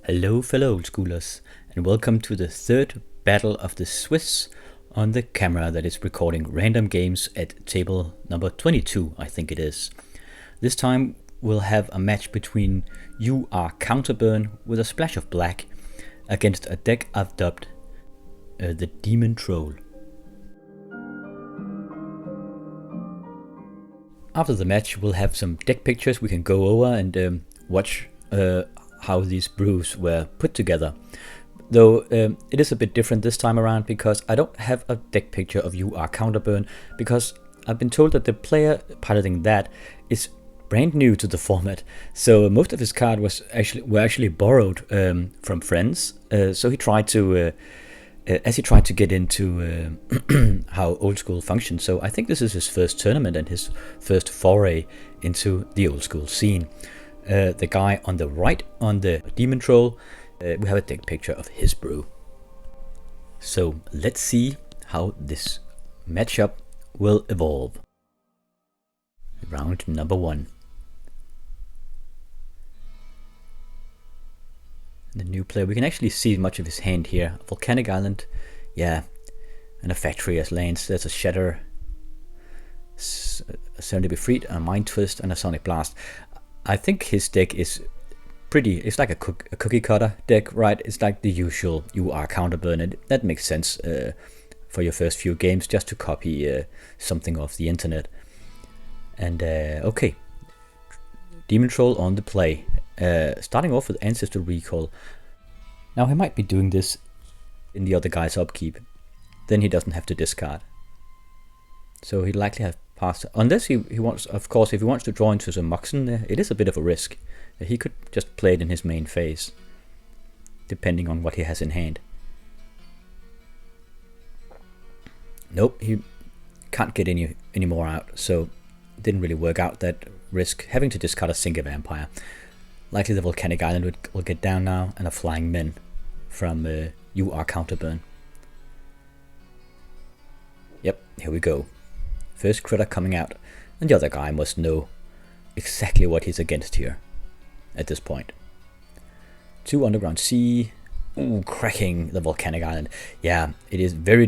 Hello fellow old schoolers, and welcome to the third battle of the Swiss on the camera that is recording random games at table number 22, I think it is. This time we'll have a match between You Are Counterburn with a splash of black against a deck I've dubbed the DemonTroll. After the match we'll have some deck pictures we can go over and watch how these brews were put together. Though it is a bit different this time around because I don't have a deck picture of You Are Counterburn, because I've been told that the player piloting that is brand new to the format. So most of his cards were actually borrowed from friends. So he tried to as he tried to get into how old school functions. So I think this is his first tournament and his first foray into the old school scene. The guy on the right on the DemonTroll, we have a deck picture of his brew. So let's see how this matchup will evolve. Round number 1. The new player, we can actually see much of his hand here. Volcanic Island, yeah, and a factory as lands. There's a Shatter, a Soon to be Freed, a Mind Twist, and a Sonic Blast. I think his deck is it's like a cookie cutter deck, right? It's like the usual You Are Counterburn, and that makes sense for your first few games, just to copy something off the internet. And okay, DemonTroll on the play, starting off with Ancestral Recall. Now he might be doing this in the other guy's upkeep, then he doesn't have to discard. So he'd likely have passed, unless he wants, of course, if he wants to draw into some Moxen, it is a bit of a risk. He could just play it in his main phase, depending on what he has in hand. Nope, he can't get any more out, so it didn't really work out, that risk, having to discard a Single Vampire. Likely the Volcanic Island will get down now, and a Flying Men from You Are Counterburn. Yep, here we go. First critter coming out, and the other guy must know exactly what he's against here at this point. 2 Underground Sea. Ooh, cracking the Volcanic Island. Yeah, it is very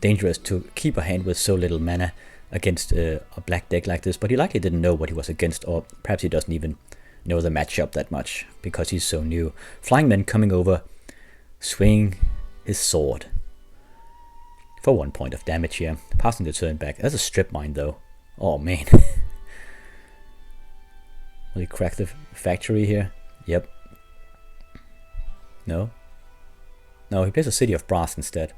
dangerous to keep a hand with so little mana against a black deck like this, but he likely didn't know what he was against, or perhaps he doesn't even know the matchup that much because he's so new. Flying Men coming over, swinging his sword for 1 point of damage here, passing the turn back. That's a Strip Mine though. Oh man. Will he crack the factory here? Yep. No, he plays a City of Brass instead.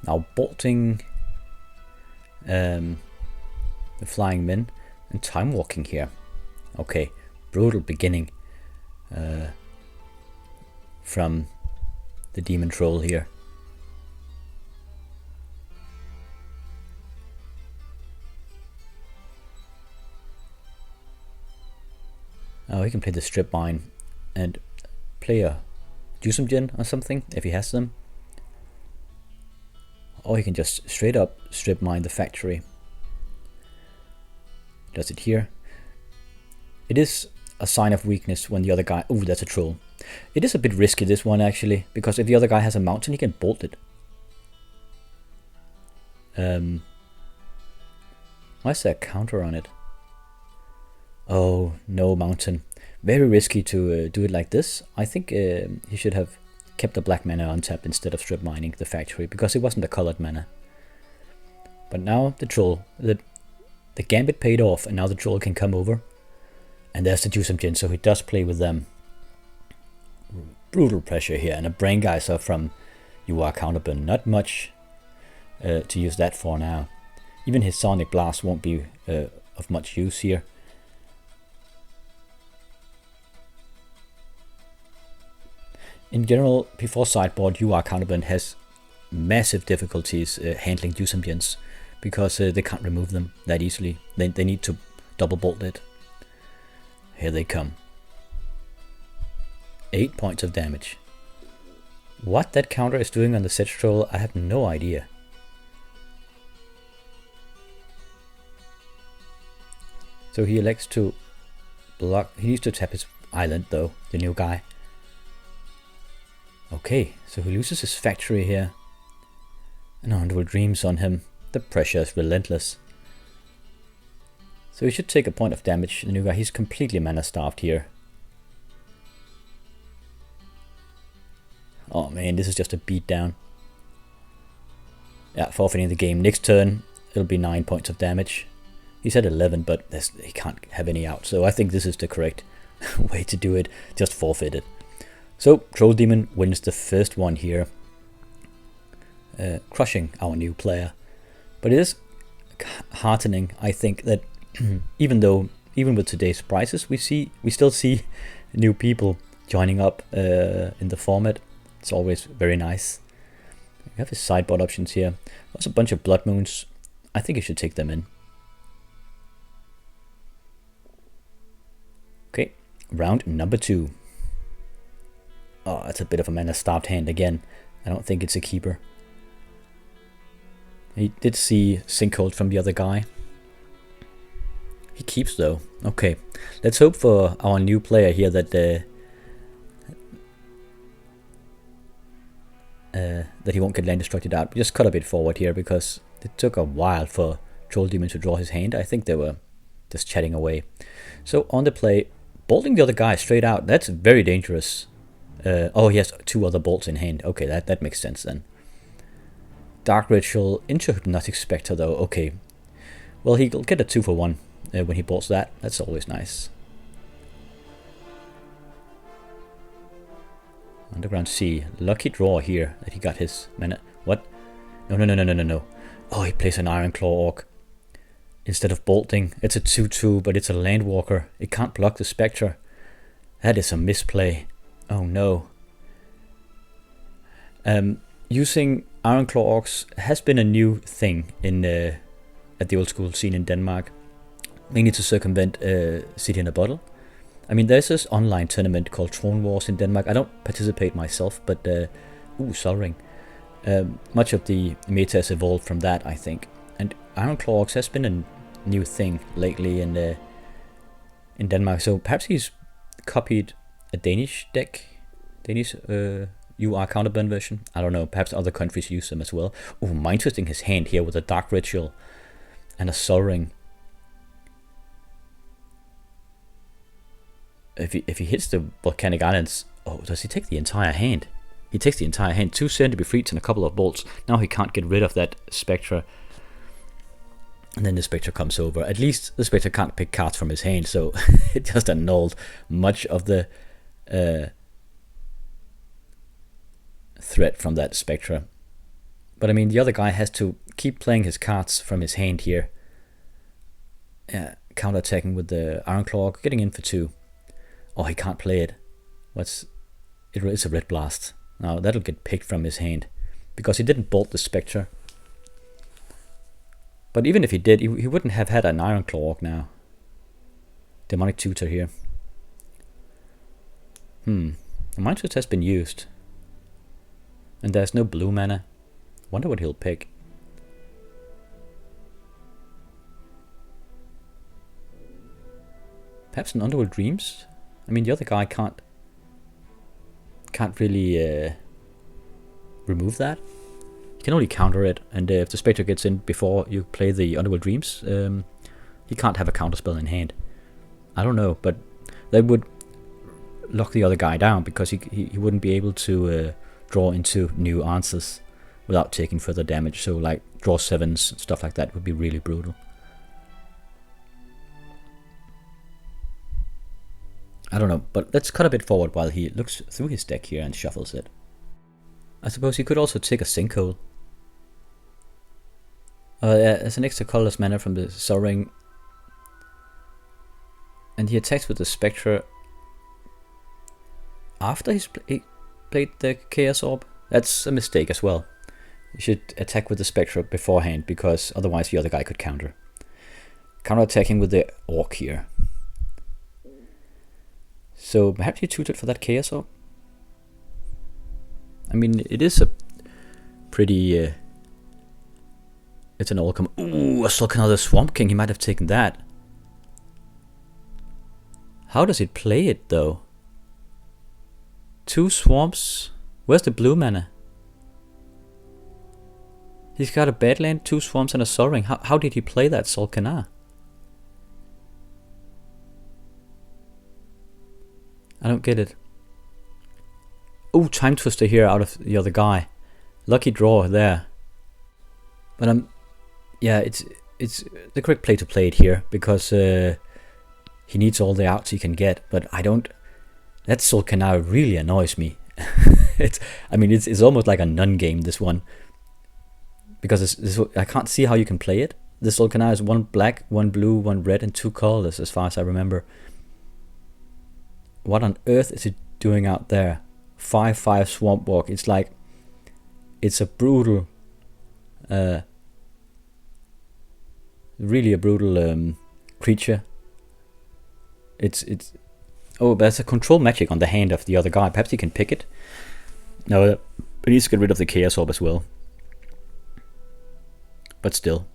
Now bolting the Flying Men and Time Walking here. Okay, brutal beginning from the DemonTroll here. Oh, he can play the Strip Mine and play a Jusumgen or something if he has them. Or he can just straight up Strip Mine the factory. Does it here. It is a sign of weakness when the other guy... Ooh, that's a troll. It is a bit risky, this one, actually, because if the other guy has a mountain, he can bolt it. Why is there a counter on it? Oh, no mountain. Very risky to do it like this. I think he should have kept the black mana untapped instead of strip mining the factory, because it wasn't a colored mana. But now the troll, the gambit paid off, and now the troll can come over. And there's the Jusumgen, so he does play with them. Brutal pressure here, and a Brain Geyser from You Are Counterburn. Not much to use that for now. Even his Sonic Blast won't be of much use here. In general, before sideboard, You Are Counterburn has massive difficulties handling Jusumgens, because they can't remove them that easily. They need to double bolt it. Here they come. 8 points of damage. What that counter is doing on the Sedge Troll, I have no idea. So he elects to block. He needs to tap his island though, the new guy. Okay, so he loses his factory here. And Underworld Dreams on him. The pressure is relentless. So he should take a point of damage, the new guy. He's completely mana starved here. Oh man, this is just a beatdown. Yeah, forfeiting the game. Next turn, it'll be 9 points of damage. He's at 11, but he can't have any out. So I think this is the correct way to do it. Just forfeit it. So Troll Demon wins the first one here. Crushing our new player. But it is heartening, I think, that even with today's prices, we still see new people joining up in the format. It's always very nice. We have his sideboard options here. There's a bunch of Blood Moons. I think you should take them in. Okay, round number 2. Oh, that's a bit of a mana starved hand again. I don't think it's a keeper. He did see Sinkhole from the other guy. He keeps though. Okay, let's hope for our new player here that he won't get land destructed out. Just cut a bit forward here because it took a while for Troll Demon to draw his hand. I think they were just chatting away. So on the play, bolting the other guy straight out. That's very dangerous. Oh, he has 2 other bolts in hand. Okay, that makes sense then. Dark Ritual into Hypnotic Spectre though. Okay, well he'll get a 2 for 1 when he bolts that. That's always nice. Underground Sea. Lucky draw here that he got his mana. What? No. Oh, he plays an Iron Claw Orc instead of bolting. It's a 2/2, but it's a Landwalker. It can't block the Spectre. That is a misplay. Oh no. Using Iron Claw Orcs has been a new thing in at the old school scene in Denmark, mainly to circumvent City in a Bottle. I mean, there's this online tournament called Throne Wars in Denmark. I don't participate myself, but Sol Ring. Much of the meta has evolved from that, I think. And Iron Claw Orcs has been a new thing lately in Denmark. So perhaps he's copied a Danish deck, Danish UR Counterburn version. I don't know. Perhaps other countries use them as well. Oh, mind twisting his hand here with a Dark Ritual and a Sol Ring. If he hits the Volcanic Islands, oh, does he take the entire hand? He takes the entire hand. 2 Centipede Freaks and a couple of bolts. Now he can't get rid of that Spectre. And then the Spectre comes over. At least the Spectre can't pick cards from his hand, so it just annulled much of the threat from that Spectre. But I mean, the other guy has to keep playing his cards from his hand here. Counter-attacking with the Iron Claw, getting in for 2. Oh, he can't play it. It is a Red Blast. Now that'll get picked from his hand because he didn't bolt the Spectre. But even if he did, he wouldn't have had an Iron Claw Orc now. Demonic Tutor here. The Mind Twist has been used. And there's no blue mana. Wonder what he'll pick. Perhaps an Underworld Dreams? I mean, the other guy can't really remove that. You can only counter it, and if the Spectre gets in before you play the Underworld Dreams, he can't have a counterspell in hand. I don't know, but that would lock the other guy down because he wouldn't be able to draw into new answers without taking further damage. So like draw 7s, stuff like that would be really brutal. I don't know, but let's cut a bit forward while he looks through his deck here and shuffles it. I suppose he could also take a Sinkhole. As an extra colorless mana from the Sol Ring. And he attacks with the Spectre after he played the Chaos Orb. That's a mistake as well. You should attack with the Spectre beforehand because otherwise the other guy could counter. Counter-attacking with the Orc here. So perhaps you tutored for that Chaos Orb? I mean, it is a pretty... it's an all-come... Ooh, a Sulcan of the Swamp King. He might have taken that. How does it play it though? 2 swamps. Where's the blue mana? He's got a Badland, 2 swamps and a Sol Ring. How did he play that Sol'Kanar? I don't get it. Oh, Time Twister here out of the other guy. Lucky draw there. But yeah, it's the correct play to play it here because he needs all the outs he can get. But I don't. That Sol'Kanar really annoys me. It's almost like a none game, this one, because I can't see how you can play it. The Sol'Kanar is 1 black, 1 blue, 1 red, and 2 colorless, as far as I remember. What on earth is it doing out there? 5/5 Swamp Walk. It's like it's a brutal, really a brutal creature. It's oh, there's a control magic on the hand of the other guy. Perhaps he can pick it. No, he needs to get rid of the Chaos Orb as well. But still.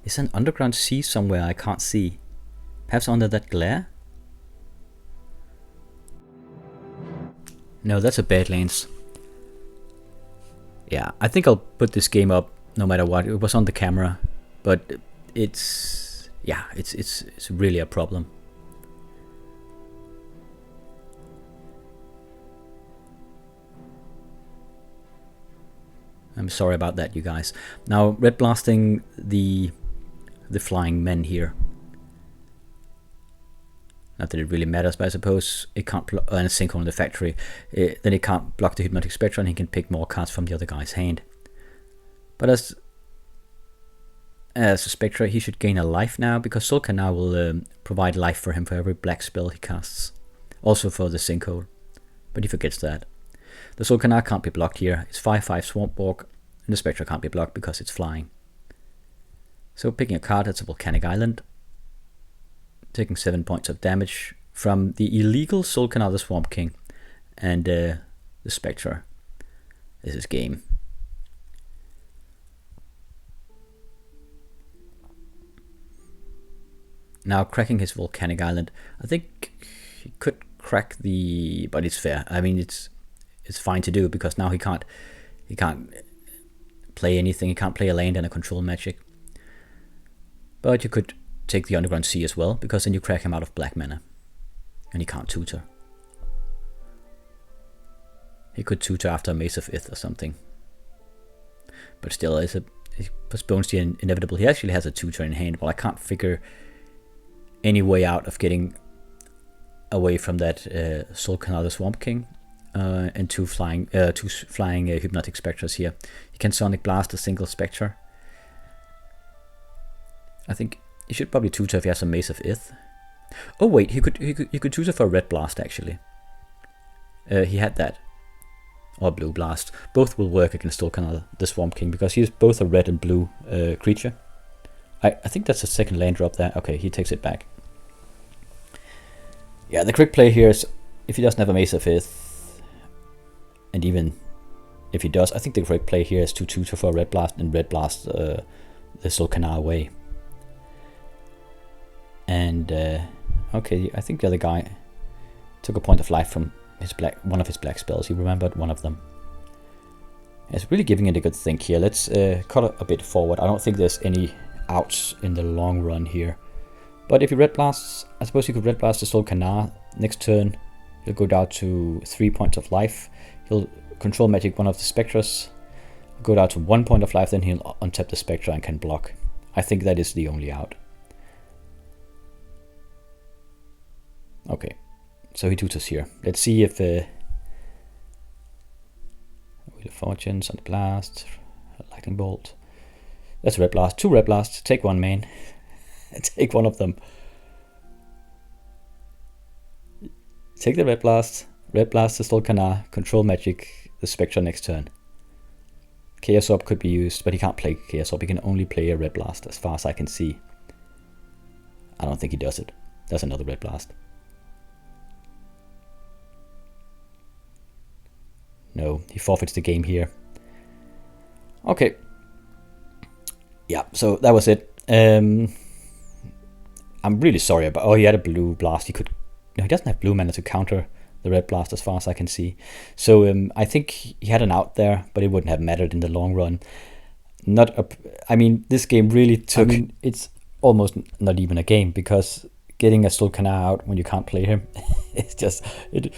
Is an underground sea somewhere I can't see? Perhaps under that glare? No, that's a Badlands. Yeah, I think I'll put this game up no matter what. It was on the camera, but it's really a problem. I'm sorry about that, you guys. Now, red blasting the flying men here. Not that it really matters, but I suppose it can't and a sinkhole in the factory. Then it can't block the Hypnotic Spectre, and he can pick more cards from the other guy's hand. But as a Spectre, he should gain a life now, because Sol'Kanar will provide life for him for every black spell he casts. Also for the sinkhole, but he forgets that. The Sol'Kanar can't be blocked here. It's 5/5 Swamp Walk, and the Spectre can't be blocked because it's flying. So picking a card, that's a Volcanic Island. Taking 7 points of damage from the illegal Sol'Kanar the Swamp King. And the Spectre. This is game. Now cracking his Volcanic Island. I think he could crack the... but it's fair. I mean, it's fine to do, because now he can't play anything. He can't play a land and a control magic. But you could take the Underground Sea as well, because then you crack him out of black mana. And he can't tutor. He could tutor after a Mace of Ith or something. But still, he postpones the inevitable. He actually has a tutor in hand, but I can't figure any way out of getting away from that Sol'Kanar the Swamp King. And two flying Hypnotic Spectres here. He can Sonic Blast a single Spectre. I think he should probably tutor if he has a Mace of Ith. Oh wait, he could tutor for a Red Blast actually. He had that. Or Blue Blast. Both will work against Sol'Kanar the Swamp King, because he is both a red and blue creature. I think that's a second land drop there. Okay, he takes it back. Yeah, the quick play here is, if he doesn't have a Mace of Ith, and even if he does, I think the correct play here is to tutor for a Red Blast and Red Blast the Sol'Kanar away. And okay, I think the other guy took a point of life from his one of his black spells. He remembered one of them. It's really giving it a good think here. Let's cut a bit forward. I don't think there's any outs in the long run here. But if he Red Blasts, I suppose you could Red Blast the Sol'Kanar. Next turn, he'll go down to 3 points of life. He'll control magic one of the Spectres, go down to 1 point of life, then he'll untap the Spectre and can block. I think that is the only out. Okay, so he tutors here. Let's see if Wheel of Fortune, Sonic Blast, Lightning Bolt. That's a Red Blast. 2 Red Blasts. Take one, man. Take one of them. Take the Red Blast. Red Blast the Sol'Kanar. Control magic the Spectre next turn. Chaos Orb could be used, but he can't play Chaos Orb. He can only play a Red Blast as far as I can see. I don't think he does it. That's another Red Blast. No, he forfeits the game here. Okay. yeah, so that was it. I'm really sorry about. Oh, he had a blue blast. He could. No, he doesn't have blue mana to counter the red blast, as far as I can see. So I think he had an out there, but it wouldn't have mattered in the long run. I mean, this game really took. I mean, it's almost not even a game, because getting a Stolkanar out when you can't play him, it's just it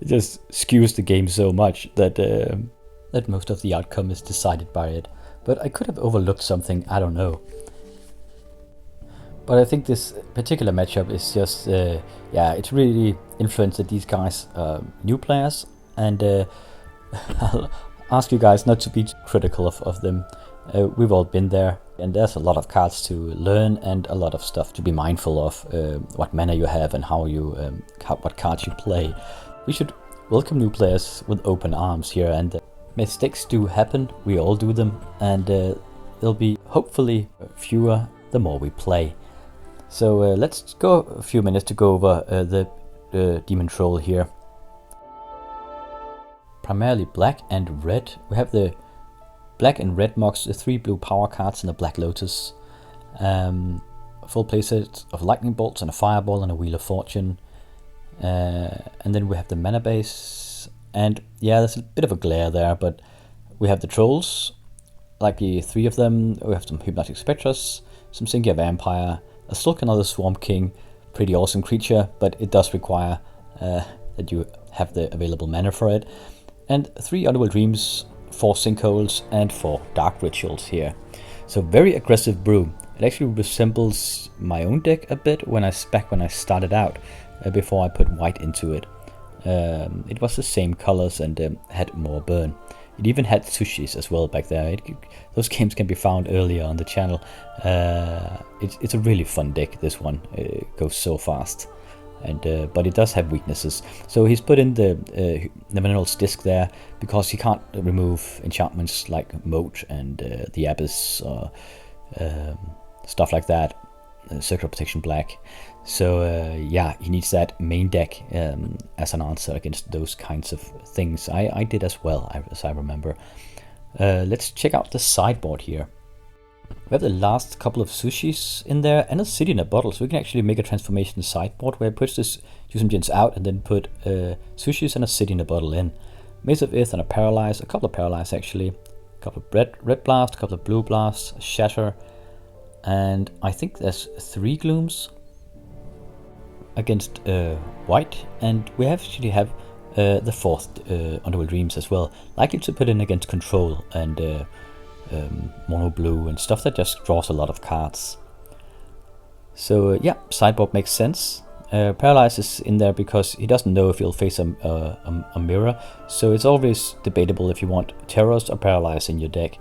just skews the game so much that that most of the outcome is decided by it. But I could have overlooked something. I don't know. But I think this particular matchup is just, yeah, it's really influenced that these guys are new players, and I'll ask you guys not to be critical of them. We've all been there, and there's a lot of cards to learn and a lot of stuff to be mindful of, what mana you have and how you, what cards you play. We should welcome new players with open arms here, and mistakes do happen, we all do them, and there'll be hopefully fewer the more we play. So let's go a few minutes to go over the DemonTroll here. Primarily black and red. We have the black and red mocks, the 3 blue power cards, and a black lotus. Full playset of lightning bolts and a fireball and a wheel of fortune. And then we have the mana base. And yeah, there's a bit of a glare there, but we have the trolls, like the 3 of them. We have some hypnotic specters, some Sinkia vampire, a Slug, another Swamp King, pretty awesome creature, but it does require that you have the available mana for it. And 3 Underworld Dreams, 4 Sinkholes, and 4 Dark Rituals here. So very aggressive brew. It actually resembles my own deck a bit when I started out, before I put white into it. It was the same colors and had more burn. It even had sushis as well back there. Those games can be found earlier on the channel. It's a really fun deck, this one. It goes so fast. And but it does have weaknesses. So he's put in the Mineral's Disc there because he can't remove enchantments like Moat and the Abyss or stuff like that. Circular Protection Black. So yeah, he needs that main deck as an answer against those kinds of things. I did as well, as I remember. Let's check out the sideboard here. We have the last couple of sushis in there and a city in a bottle, so we can actually make a transformation sideboard where it puts this Yuuzhan out and then put sushis and a city in a bottle in. Maze of Ith and a Paralyze, a couple of Paralyze actually, a couple of red blast, a couple of blue blasts, a Shatter, and I think there's 3 glooms against white, and we actually have the 4th Underworld Dreams as well, likely to put in against control and mono blue and stuff that just draws a lot of cards. So yeah, sideboard makes sense. Paralyze is in there because he doesn't know if he'll face a mirror, so it's always debatable if you want Terrors or Paralyze in your deck.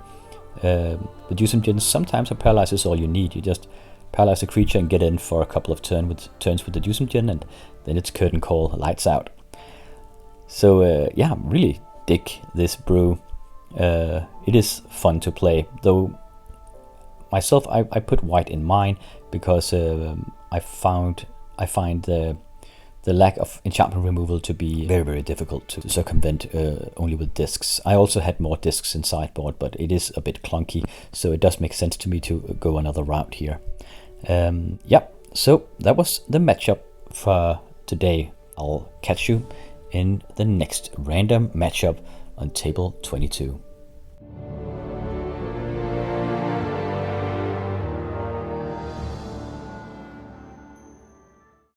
The Yuuzhan, sometimes a Paralyze is all you need. You just paralyze a creature and get in for a couple of turns with the Yuuzhan, and then it's curtain call, lights out. So yeah, really dig this brew. It is fun to play, though myself I put white in mine because I find the lack of enchantment removal to be very difficult to circumvent only with discs. I also had more discs in sideboard, but it is a bit clunky, so it does make sense to me to go another route here. Yeah, so that was the matchup for today. I'll catch you in the next random matchup on table 22.